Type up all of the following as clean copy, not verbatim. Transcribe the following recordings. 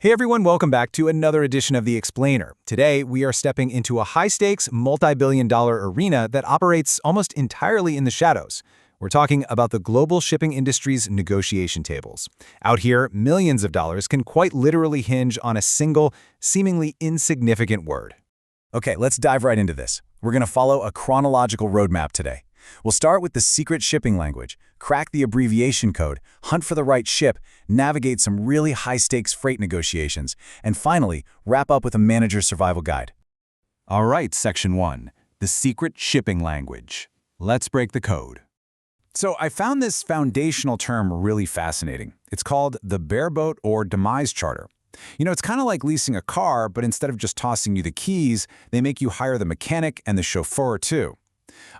Hey everyone, welcome back to another edition of The Explainer. Today, we are stepping into a high-stakes, multi-billion-dollar arena that operates almost entirely in the shadows. We're talking about the global shipping industry's negotiation tables. Out here, millions of dollars can quite literally hinge on a single, seemingly insignificant word. Okay, let's dive right into this. We're going to follow a chronological roadmap today. We'll start with the secret shipping language, crack the abbreviation code, hunt for the right ship, navigate some really high-stakes freight negotiations, and finally, wrap up with a manager's survival guide. All right, Section 1, the secret shipping language. Let's break the code. So I found this foundational term really fascinating. It's called the bareboat or demise charter. It's kind of like leasing a car, but instead of just tossing you the keys, they make you hire the mechanic and the chauffeur too.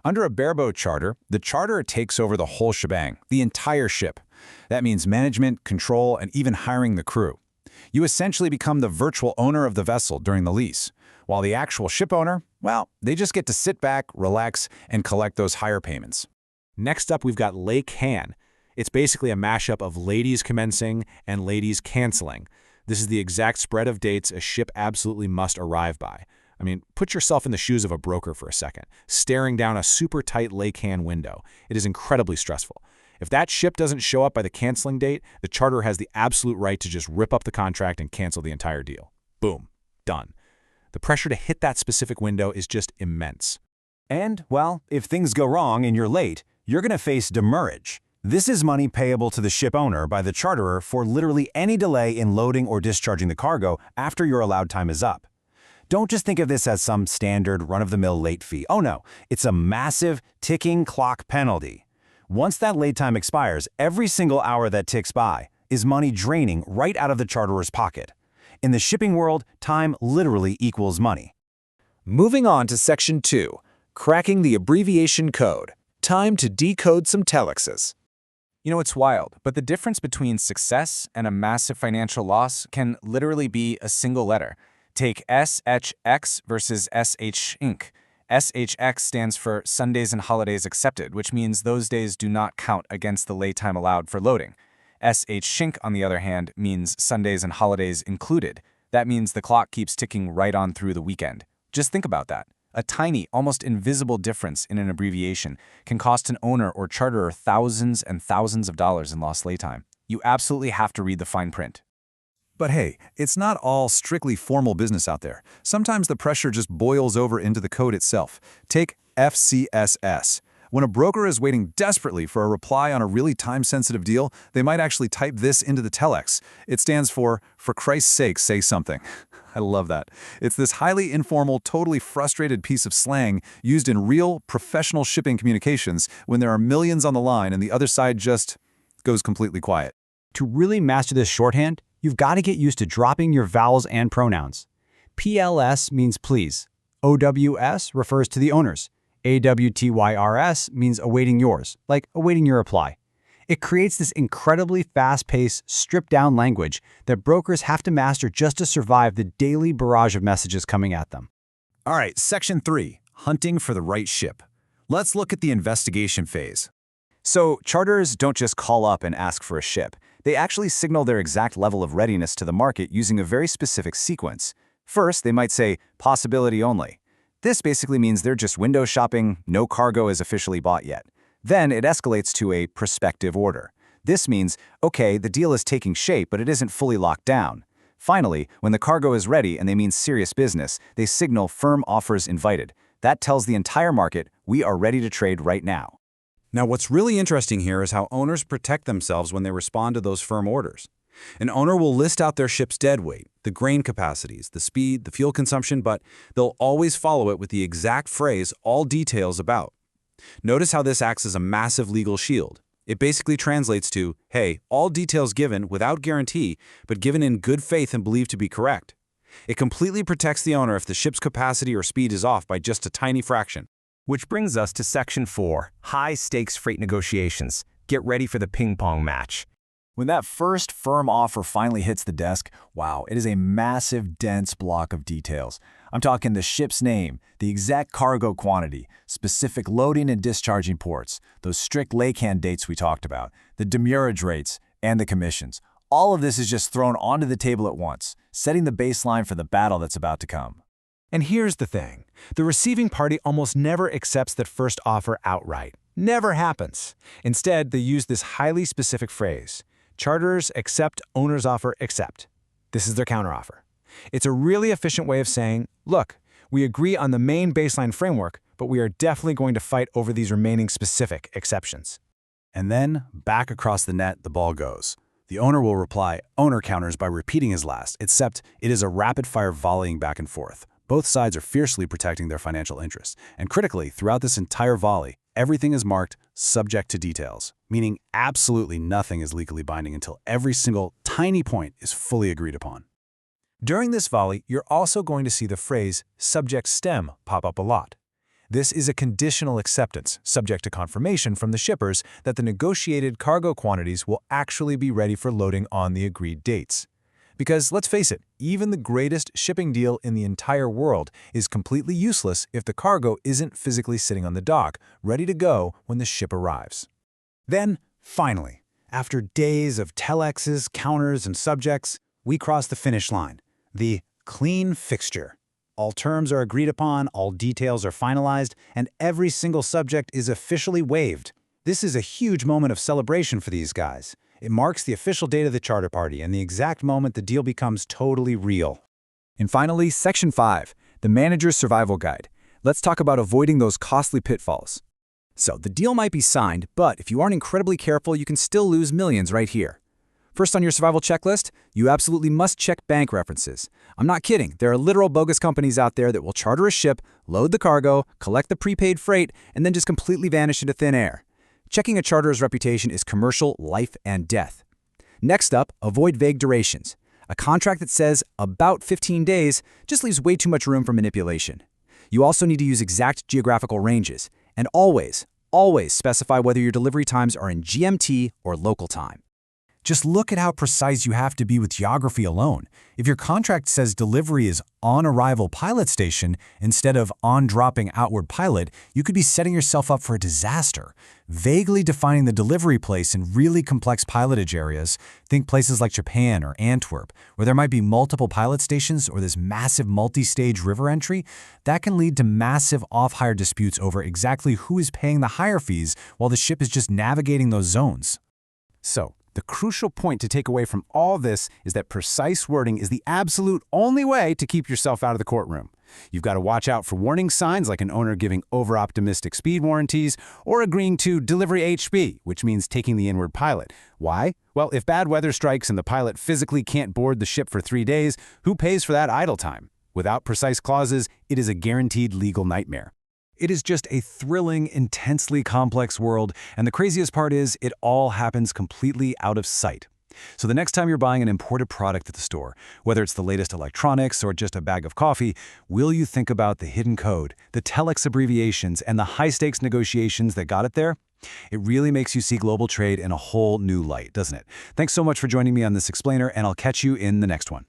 Under a bareboat charter, the charterer takes over the whole shebang, the entire ship. That means management, control, and even hiring the crew. You essentially become the virtual owner of the vessel during the lease, while the actual ship owner, well, they just get to sit back, relax, and collect those hire payments. Next up, we've got Lay-Can. It's basically a mashup of ladies commencing and ladies canceling. This is the exact spread of dates a ship absolutely must arrive by. I mean, put yourself in the shoes of a broker for a second, staring down a super tight Lay-Can window. It is incredibly stressful. If that ship doesn't show up by the canceling date, the charterer has the absolute right to just rip up the contract and cancel the entire deal. Boom. Done. The pressure to hit that specific window is just immense. And, well, if things go wrong and you're late, you're going to face demurrage. This is money payable to the ship owner by the charterer for literally any delay in loading or discharging the cargo after your allowed time is up. Don't just think of this as some standard run-of-the-mill late fee. Oh no, it's a massive, ticking clock penalty. Once that late time expires, every single hour that ticks by is money draining right out of the charterer's pocket. In the shipping world, time literally equals money. Moving on to Section 2, cracking the abbreviation code. Time to decode some telexes. It's wild, but the difference between success and a massive financial loss can literally be a single letter. Take SHX versus SH Inc. SHX stands for Sundays and Holidays Accepted, which means those days do not count against the lay time allowed for loading. SH Shinc, on the other hand, means Sundays and Holidays Included. That means the clock keeps ticking right on through the weekend. Just think about that. A tiny, almost invisible difference in an abbreviation can cost an owner or charterer thousands and thousands of dollars in lost lay time. You absolutely have to read the fine print. But hey, it's not all strictly formal business out there. Sometimes the pressure just boils over into the code itself. Take FCSS. When a broker is waiting desperately for a reply on a really time-sensitive deal, they might actually type this into the telex. It stands for Christ's sake, say something. I love that. It's this highly informal, totally frustrated piece of slang used in real, professional shipping communications when there are millions on the line and the other side just goes completely quiet. To really master this shorthand, you've got to get used to dropping your vowels and pronouns. PLS means please. OWS refers to the owners. AWTYRS means awaiting yours, like awaiting your reply. It creates this incredibly fast-paced, stripped-down language that brokers have to master just to survive the daily barrage of messages coming at them. All right, Section 3, hunting for the right ship. Let's look at the investigation phase. So, charterers don't just call up and ask for a ship. They actually signal their exact level of readiness to the market using a very specific sequence. First, they might say, possibility only. This basically means they're just window shopping, no cargo is officially bought yet. Then it escalates to a prospective order. This means, okay, the deal is taking shape, but it isn't fully locked down. Finally, when the cargo is ready and they mean serious business, they signal firm offers invited. That tells the entire market, we are ready to trade right now. Now, what's really interesting here is how owners protect themselves when they respond to those firm orders. An owner will list out their ship's deadweight, the grain capacities, the speed, the fuel consumption, but they'll always follow it with the exact phrase all details about. Notice how this acts as a massive legal shield. It basically translates to, hey, all details given without guarantee, but given in good faith and believed to be correct. It completely protects the owner if the ship's capacity or speed is off by just a tiny fraction. Which brings us to Section 4, high-stakes freight negotiations. Get ready for the ping-pong match. When that first firm offer finally hits the desk, wow, it is a massive, dense block of details. I'm talking the ship's name, the exact cargo quantity, specific loading and discharging ports, those strict Lay-Can dates we talked about, the demurrage rates, and the commissions. All of this is just thrown onto the table at once, setting the baseline for the battle that's about to come. And here's the thing. The receiving party almost never accepts that first offer outright. Never happens. Instead, they use this highly specific phrase: charterers accept owner's offer accept. This is their counteroffer. It's a really efficient way of saying, look, we agree on the main baseline framework, but we are definitely going to fight over these remaining specific exceptions. And then, back across the net, the ball goes. The owner will reply, owner counters by repeating his last, except it is a rapid-fire volleying back and forth. Both sides are fiercely protecting their financial interests. And critically, throughout this entire volley, everything is marked subject to details, meaning absolutely nothing is legally binding until every single tiny point is fully agreed upon. During this volley, you're also going to see the phrase subject stem pop up a lot. This is a conditional acceptance, subject to confirmation from the shippers that the negotiated cargo quantities will actually be ready for loading on the agreed dates. Because let's face it, even the greatest shipping deal in the entire world is completely useless if the cargo isn't physically sitting on the dock, ready to go when the ship arrives. Then, finally, after days of telexes, counters, and subjects, we cross the finish line, the clean fixture. All terms are agreed upon, all details are finalized, and every single subject is officially waived. This is a huge moment of celebration for these guys. It marks the official date of the charter party and the exact moment the deal becomes totally real. And finally, Section 5, the Manager's Survival Guide. Let's talk about avoiding those costly pitfalls. So, the deal might be signed, but if you aren't incredibly careful, you can still lose millions right here. First on your survival checklist, you absolutely must check bank references. I'm not kidding, there are literal bogus companies out there that will charter a ship, load the cargo, collect the prepaid freight, and then just completely vanish into thin air. Checking a charterer's reputation is commercial life and death. Next up, avoid vague durations. A contract that says about 15 days just leaves way too much room for manipulation. You also need to use exact geographical ranges, and always specify whether your delivery times are in GMT or local time. Just look at how precise you have to be with geography alone. If your contract says delivery is on arrival pilot station instead of on dropping outward pilot, you could be setting yourself up for a disaster. Vaguely defining the delivery place in really complex pilotage areas, think places like Japan or Antwerp, where there might be multiple pilot stations or this massive multi-stage river entry, that can lead to massive off-hire disputes over exactly who is paying the hire fees while the ship is just navigating those zones. So, the crucial point to take away from all this is that precise wording is the absolute only way to keep yourself out of the courtroom. You've got to watch out for warning signs like an owner giving over-optimistic speed warranties or agreeing to delivery HB, which means taking the inward pilot. Why? Well, if bad weather strikes and the pilot physically can't board the ship for 3 days, who pays for that idle time? Without precise clauses, it is a guaranteed legal nightmare. It is just a thrilling, intensely complex world, and the craziest part is it all happens completely out of sight. So the next time you're buying an imported product at the store, whether it's the latest electronics or just a bag of coffee, will you think about the hidden code, the telex abbreviations, and the high-stakes negotiations that got it there? It really makes you see global trade in a whole new light, doesn't it? Thanks so much for joining me on this explainer, and I'll catch you in the next one.